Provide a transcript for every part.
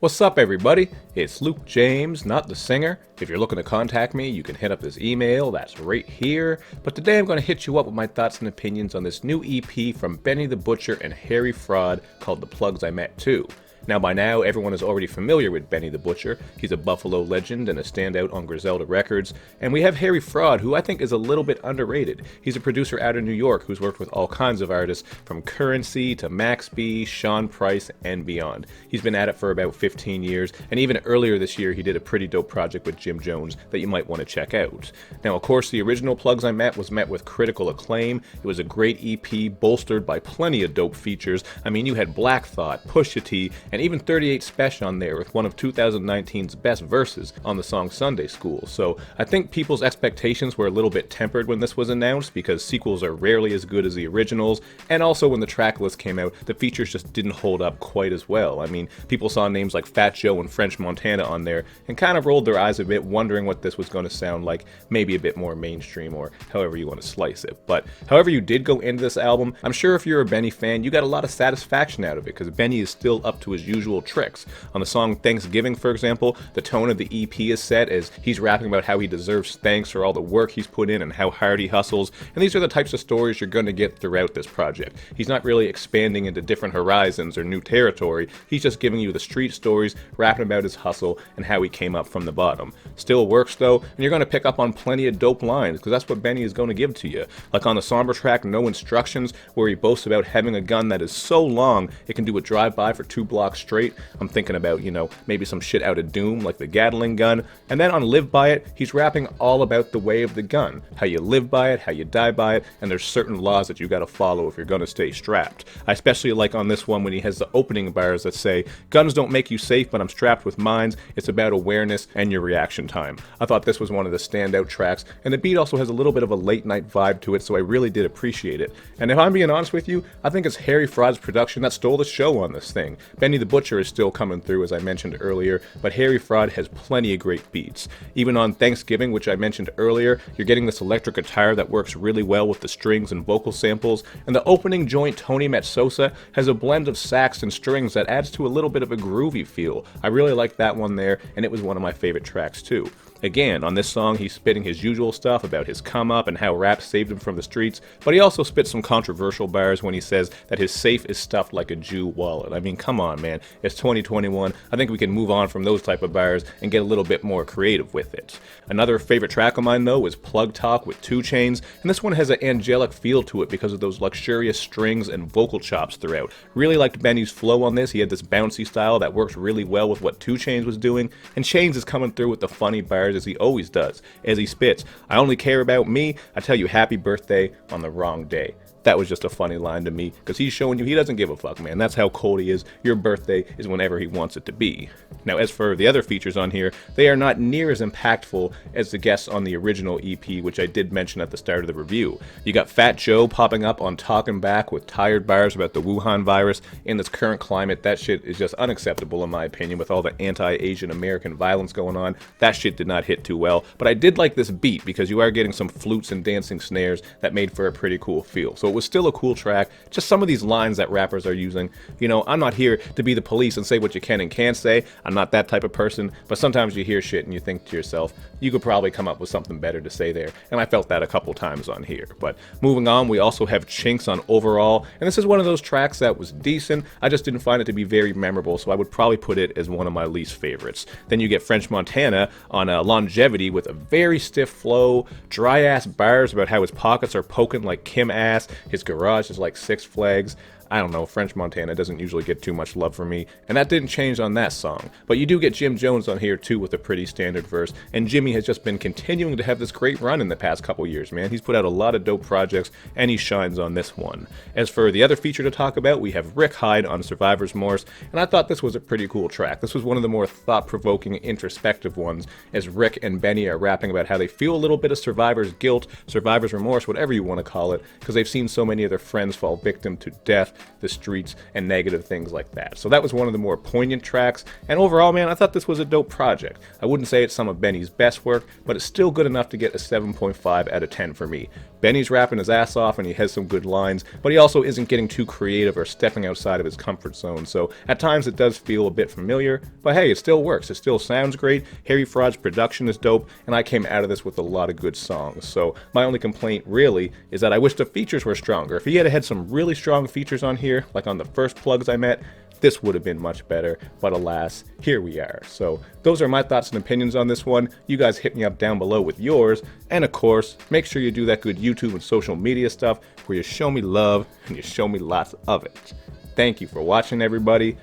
What's up, everybody? It's Luke James, not the singer. If you're looking to contact me, you can hit up this email, that's right here. But today I'm going to hit you up with my thoughts and opinions on this new EP from Benny the Butcher and Harry Fraud called The Plugs I Met 2. Now by now, everyone is already familiar with Benny the Butcher. He's a Buffalo legend and a standout on Griselda Records. And we have Harry Fraud, who I think is a little bit underrated. He's a producer out of New York who's worked with all kinds of artists, from Currency to Max B, Sean Price, and beyond. He's been at it for about 15 years, and even earlier this year he did a pretty dope project with Jim Jones that you might want to check out. Now of course the original Plugs I Met was met with critical acclaim. It was a great EP bolstered by plenty of dope features. I mean, you had Black Thought, Pusha T, and even 38 Special on there with one of 2019's best verses on the song Sunday School. So I think people's expectations were a little bit tempered when this was announced, because sequels are rarely as good as the originals, and also when the track list came out, the features just didn't hold up quite as well. I mean, people saw names like Fat Joe and French Montana on there and kind of rolled their eyes a bit, wondering what this was going to sound like, maybe a bit more mainstream, or however you want to slice it. But however you did go into this album, I'm sure if you're a Benny fan, you got a lot of satisfaction out of it, because Benny is still up to his usual tricks. On the song Thanksgiving, for example, the tone of the EP is set as he's rapping about how he deserves thanks for all the work he's put in and how hard he hustles, and these are the types of stories you're going to get throughout this project. He's not really expanding into different horizons or new territory, he's just giving you the street stories, rapping about his hustle and how he came up from the bottom. Still works though, and you're going to pick up on plenty of dope lines, because that's what Benny is going to give to you. Like on the somber track No Instructions, where he boasts about having a gun that is so long it can do a drive-by for 2 blocks straight. I'm thinking about, maybe some shit out of Doom, like the Gatling gun. And then on Live By It, he's rapping all about the way of the gun. How you live by it, how you die by it, and there's certain laws that you gotta follow if you're gonna stay strapped. I especially like on this one when he has the opening bars that say, "Guns don't make you safe, but I'm strapped with mines. It's about awareness and your reaction time." I thought this was one of the standout tracks, and the beat also has a little bit of a late night vibe to it, so I really did appreciate it. And if I'm being honest with you, I think it's Harry Fraud's production that stole the show on this thing. Benny the Butcher is still coming through, as I mentioned earlier, but Harry Fraud has plenty of great beats. Even on Thanksgiving, which I mentioned earlier, you're getting this electric guitar that works really well with the strings and vocal samples, and the opening joint, Tony Met Sosa, has a blend of sax and strings that adds to a little bit of a groovy feel. I really like that one there, and it was one of my favorite tracks too. Again, on this song, he's spitting his usual stuff about his come up and how rap saved him from the streets, but he also spits some controversial bars when he says that his safe is stuffed like a Jew wallet. I mean, come on, man. It's 2021. I think we can move on from those type of bars and get a little bit more creative with it. Another favorite track of mine, though, is Plug Talk with 2 Chainz, and this one has an angelic feel to it because of those luxurious strings and vocal chops throughout. Really liked Benny's flow on this. He had this bouncy style that works really well with what 2 Chainz was doing, and Chainz is coming through with the funny bars as he always does, as he spits, "I only care about me, I tell you happy birthday on the wrong day." That was just a funny line to me, because he's showing you he doesn't give a fuck, man. That's how cold he is. Your birthday is whenever he wants it to be. Now, as for the other features on here, they are not near as impactful as the guests on the original EP, which I did mention at the start of the review. You got Fat Joe popping up on Talkin Back with tired bars about the Wuhan virus. In this current climate, that shit is just unacceptable in my opinion, with all the anti-Asian American violence going on. That shit did not hit too well, but I did like this beat, because you are getting some flutes and dancing snares that made for a pretty cool feel. So it was still a cool track. Just some of these lines that rappers are using. I'm not here to be the police and say what you can and can't say. I'm not that type of person, but sometimes you hear shit and you think to yourself, you could probably come up with something better to say there, and I felt that a couple times on here. But moving on, we also have Chinx on Overall, and this is one of those tracks that was decent. I just didn't find it to be very memorable, so I would probably put it as one of my least favorites. Then you get French Montana on Longevity with a very stiff flow, dry ass bars about how his pockets are poking like Kim ass, his garage is like Six Flags. I don't know, French Montana doesn't usually get too much love from me, and that didn't change on that song. But you do get Jim Jones on here too with a pretty standard verse, and Jimmy has just been continuing to have this great run in the past couple years, man. He's put out a lot of dope projects, and he shines on this one. As for the other feature to talk about, we have Rick Hyde on Survivor's Remorse, and I thought this was a pretty cool track. This was one of the more thought-provoking, introspective ones, as Rick and Benny are rapping about how they feel a little bit of survivor's guilt, survivor's remorse, whatever you want to call it, because they've seen so many of their friends fall victim to death, the streets and negative things like that. So that was one of the more poignant tracks, and overall, man, I thought this was a dope project. I wouldn't say it's some of Benny's best work, but it's still good enough to get a 7.5 out of 10 for me. Benny's rapping his ass off and he has some good lines, but he also isn't getting too creative or stepping outside of his comfort zone, so at times it does feel a bit familiar, but hey, it still works, it still sounds great. Harry Fraud's production is dope, and I came out of this with a lot of good songs. So my only complaint really is that I wish the features were stronger. If he had had some really strong features on here, like on the first plugs I met, this would have been much better, but alas, here we are. So those are my thoughts and opinions on this one. You guys hit me up down below with yours, and of course, make sure you do that good YouTube and social media stuff where you show me love and you show me lots of it. Thank you for watching, everybody.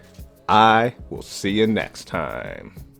I will see you next time.